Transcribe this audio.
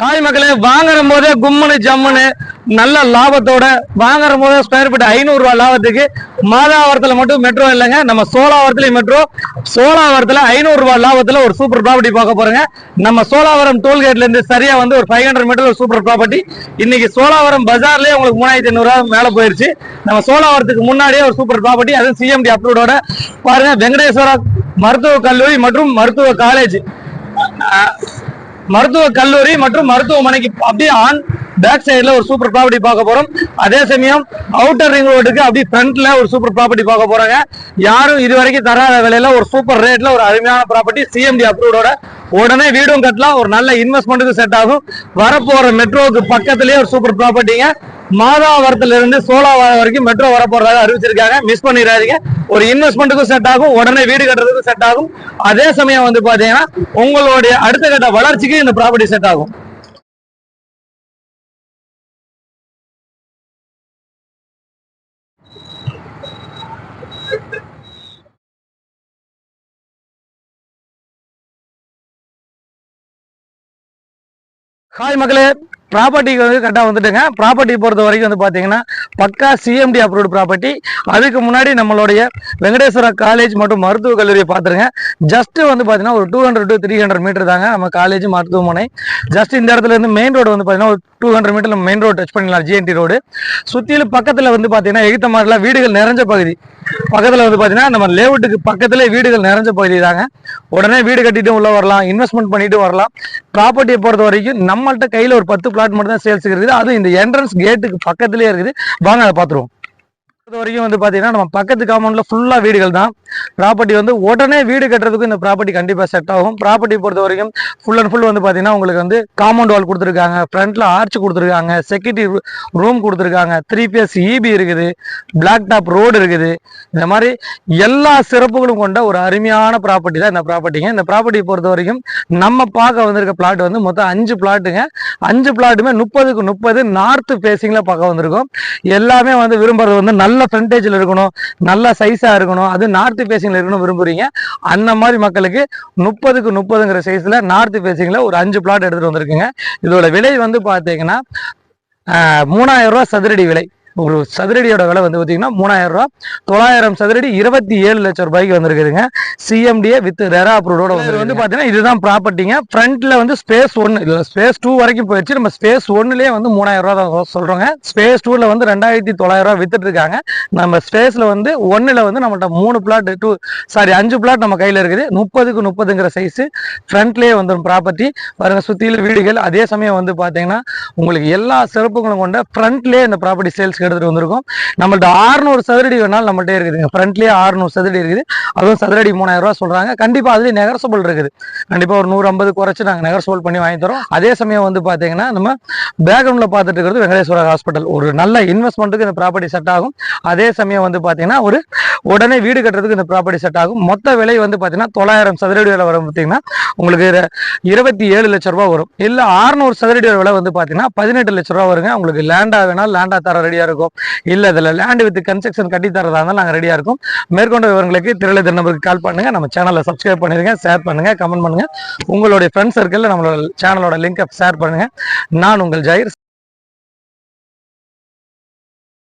Hi மக்களே, வாங்குற போதே கும்முனு ஜம்முன்னு நல்ல லாபத்தோட வாங்குற போதே ஸ்கொயர் ஃபீட் 500 ரூபாய் லாபத்துக்கு மாதாவரத்துல மட்டும் மெட்ரோ இல்லைங்க, நம்ம சோழாவரத்துலயும் மெட்ரோ. சோழாவரத்துல 500 ரூபாய் லாபத்துல ஒரு சூப்பர் ப்ராப்பர்ட்டி பார்க்க போறேங்க. நம்ம சோழாவரம் டோல்கேட்ல இருந்து சரியா வந்து ஒரு 500 மீட்டர் ஒரு சூப்பர் ப்ராப்பர்ட்டி. இன்னைக்கு சோழாவரம் பஜார்லயே உங்களுக்கு 3500 ரூபாய் மேல போயிருச்சு. நம்ம சோழாவரத்துக்கு முன்னாடியே ஒரு சூப்பர் ப்ராப்பர்ட்டி, அதுவும் சிஎம்டி அப்ரூவோட பாருங்க. வெங்கடேஸ்வரா மருத்துவ கல்லூரி மற்றும் மருத்துவ காலேஜ், மருத்துவ கல்லூரி மற்றும் மருத்துவமனைக்கு அப்படியே ஆன் பேக் சைடுல ஒரு சூப்பர் ப்ராப்பர்ட்டி பார்க்க போறோம். அதே சமயம் அவுட்டர் ரிங் ரோடுக்கு அப்படியே ஃப்ரண்ட்ல ஒரு சூப்பர் ப்ராப்பர்ட்டி பார்க்க போறாங்க. யாரும் இதுவரைக்கும் தராத விலையில ஒரு சூப்பர் ரேட்ல ஒரு அருமையான ப்ராப்பர்ட்டி, சிஎம்டி அப்ரூவோட. உடனே வீடும் கட்டலாம், ஒரு நல்ல இன்வெஸ்ட்மெண்ட்டுக்கு செட் ஆகும். வரப்போற மெட்ரோவுக்கு பக்கத்திலேயே ஒரு சூப்பர் ப்ராப்பர்ட்டிங்க. மாதாவரத்துல இருந்து சோழாவரம் வரைக்கும் மெட்ரோ வரப்போறதாக அறிவிச்சிருக்காங்க. மிஸ் பண்ணிடாதீங்க. ஒரு இன்வெஸ்ட்மெண்ட்டுக்கும் செட் ஆகும், உடனே வீடு கட்டுறதுக்கும் செட் ஆகும். அதே சமயம் வந்து பாத்தீங்கன்னா உங்களுடைய அடுத்த கட்ட வளர்ச்சிக்கு இந்த ப்ராப்பர்ட்டி செட் ஆகும். ஹாய் மக்களே, ப்ராப்பர்ட்டிக்கு வந்து கரெக்டாக வந்துட்டுங்க. ப்ராப்பர்ட்டி பொறுத்த வரைக்கும் வந்து பார்த்தீங்கன்னா பக்கா சிஎம்டி அப்ரூவ்டு ப்ராப்பர்ட்டி. அதுக்கு முன்னாடி நம்மளுடைய வெங்கடேஸ்வரா காலேஜ் மற்றும் மருத்துவக் கல்லூரியை பார்த்துருங்க. ஜஸ்ட் வந்து பார்த்தீங்கன்னா ஒரு 200 to 300 மீட்டர் தாங்க நம்ம காலேஜ் மருத்துவமனை. ஜஸ்ட் இந்த இடத்துல இருந்து மெயின் ரோடு வந்து பார்த்தீங்கன்னா ஒரு 200 மீட்டர் நம்ம மெயின் ரோடு டச் பண்ணிடலாம், ஜிஎன்டி ரோடு. சுற்றிலும் பக்கத்தில் வந்து பார்த்தீங்கன்னா எகித்த மாதிரிலாம் வீடுகள் நிறைஞ்ச பகுதி. பக்கத்தில் வந்து பார்த்தீங்கன்னா நம்ம லேஅவுட்டுக்கு பக்கத்திலே வீடுகள் நிறைஞ்ச பகுதி தாங்க. உடனே வீடு கட்டிட்டு உள்ள வரலாம், இன்வெஸ்ட்மெண்ட் பண்ணிட்டு வரலாம். ப்ராப்பர்ட்டியை பொறுத்த வரைக்கும் நம்மள்ட்ட கையில் ஒரு 10 பிளாட் மட்டும் தான் சேல்ஸுக்கு இருக்குது. அதுவும் இந்த என்ட்ரன்ஸ் கேட்டுக்கு பக்கத்திலே இருக்குது. வாங்க அதை பார்த்துருவோம். வரைக்கும் வந்து பாத்தீங்கன்னா நம்ம பக்கத்து காம்பவுண்ட்ல ஃபுல்லா வீடுகள் தான். ப்ராப்பர்ட்டி வந்து உடனே வீடு கட்டுறதுக்கு இந்த ப்ராப்பர்ட்டி கண்டிப்பா செட் ஆகும். ப்ராப்பர்ட்டி பொறுத்த வரைக்கும் ஃபுல் அண்ட் ஃபுல் வந்து பாத்தீங்கன்னா உங்களுக்கு வந்து காம்பவுண்ட் வால் கொடுத்துருக்காங்க, ஃப்ரண்ட்ல ஆர்ச் கொடுத்துருக்காங்க, செக்யூரிட்டி ரூம் கொடுத்துருக்காங்க, 3 PS EB இருக்குது, பிளாக் டாப் ரோடு இருக்குது. இந்த மாதிரி எல்லா சிறப்புகளும் கொண்ட ஒரு அருமையான ப்ராப்பர்ட்டி தான் இந்த ப்ராப்பர்ட்டிங்க. இந்த ப்ராப்பர்ட்டி பொறுத்த வரைக்கும் நம்ம பார்க்க வந்திருக்க பிளாட் வந்து மொத்தம் 5 பிளாட்டுங்க. 5 பிளாட்டுமே 30க்கு 30 நார்த் ஃபேசிங்ல பார்க்க வந்திருக்கும். எல்லாமே வந்து விரும்புறது வந்து நல்ல ஃப்ரண்டேஜ்ல இருக்கணும், நல்ல சைஸா இருக்கணும், அது நார்த் ஃபேசிங்ல இருக்கணும் விரும்புறீங்க. அந்த மாதிரி மக்களுக்கு 30க்கு 30ங்கிற சைஸ்ல நார்த் ஃபேசிங்ல ஒரு 5 பிளாட் எடுத்துட்டு வந்திருக்குங்க. இதோட விலை வந்து பாத்தீங்கன்னா 3000 ரூபாய் சதுரடி விலை. ஒரு சதுரடியோட விலை வந்து பார்த்தீங்கன்னா 3000 ரூபாய். 900 சதுரடி 27 லட்சம் ரூபாய்க்கு வந்திருக்குதுங்க. சிஎம்டிஏ வித் ரெரா அப்ரூவோட வந்து பார்த்தீங்கன்னா இதுதான் ப்ராப்பர்ட்டிங்க. ஃப்ரண்ட்ல வந்து ஸ்பேஸ் 1 இல்லை ஸ்பேஸ் 2 வரைக்கும் போயிடுச்சு. நம்ம ஸ்பேஸ் 1லேயே வந்து 3000 ரூபா தான் சொல்றோங்க. ஸ்பேஸ் 2ல வந்து 2900 ரூபா வித்துட்டு இருக்காங்க. நம்ம ஸ்பேஸ்ல வந்து 1ல வந்து நம்மள்ட்ட 3 பிளாட் 5 பிளாட் நம்ம கையில் இருக்குது. 30க்கு 30ங்கிற சைஸ் ஃப்ரண்ட்லேயே வந்துடும் ப்ராப்பர்ட்டி. பாருங்க சுத்தியில வீடுகள். அதே சமயம் வந்து பார்த்தீங்கன்னா உங்களுக்கு எல்லா சிறப்புகளும் கொண்ட ஃப்ரண்ட்லேயே இந்த ப்ராப்பர்ட்டி சேல்ஸ் எடுத்துட்டு வந்திருக்கும். நம்மள்ட்ட 600 சதுரடி வேணாலும் நம்மள்ட்டே இருக்குதுங்க. ஃப்ரண்ட்லயே 600 சதுரடி இருக்குது. அதுவும் சதுரடி 3000 ரூபாய் சொல்றாங்க. கண்டிப்பா அதுலயும் நெகர்சபிள் இருக்குது. கண்டிப்பா ஒரு 150 குறைச்சு நாங்க நெகர்சபிள் பண்ணி வாங்கி தரோம். அதே சமயம் வந்து பாத்தீங்கன்னா நம்ம பேக்ரவுண்ட்ல பார்த்துட்டு இருக்கிறது வெங்கடேஸ்வரா ஹாஸ்பிட்டல். ஒரு நல்ல இன்வெஸ்ட்மெண்ட்டுக்கு இந்த ப்ராப்பர்ட்டி செட் ஆகும். அதே சமயம் வந்து பாத்தீங்கன்னா ஒரு உடனே வீடு கட்டுறதுக்கு இந்த ப்ராப்பர்ட்டி செட் ஆகும். மொத்த விலை வந்து பாத்தீங்கன்னா 900 சதுரடி விலை வரும். பார்த்தீங்கன்னா உங்களுக்கு 27 லட்சம் ரூபாய் வரும். இல்ல 600 சதுரடி விலை வந்து பாத்தீங்கன்னா 18 லட்சம் ரூபாய் வருங்க. உங்களுக்கு லேண்டா வேணாலும் லேண்டா தர ரெடியா இருக்கும். இல்ல இதுல லேண்ட் வித் கன்ஸ்ட்ரக்ஷன் கட்டி தரதா இருந்தாலும் நாங்க ரெடியா இருக்கும். மேற்கொண்ட விவரங்களுக்கு திரளை நம்பருக்கு கால் பண்ணுங்க. நம்ம சேனலை சப்ஸ்கிரைப் பண்ணிருங்க, ஷேர் பண்ணுங்க, கமெண்ட் பண்ணுங்க. உங்களுடைய ஃப்ரெண்ட்ஸ் சர்க்கிள்ல நம்மளோட சேனலோட லிங்கை ஷேர் பண்ணுங்க. நான் உங்கள் ஜாயிர்.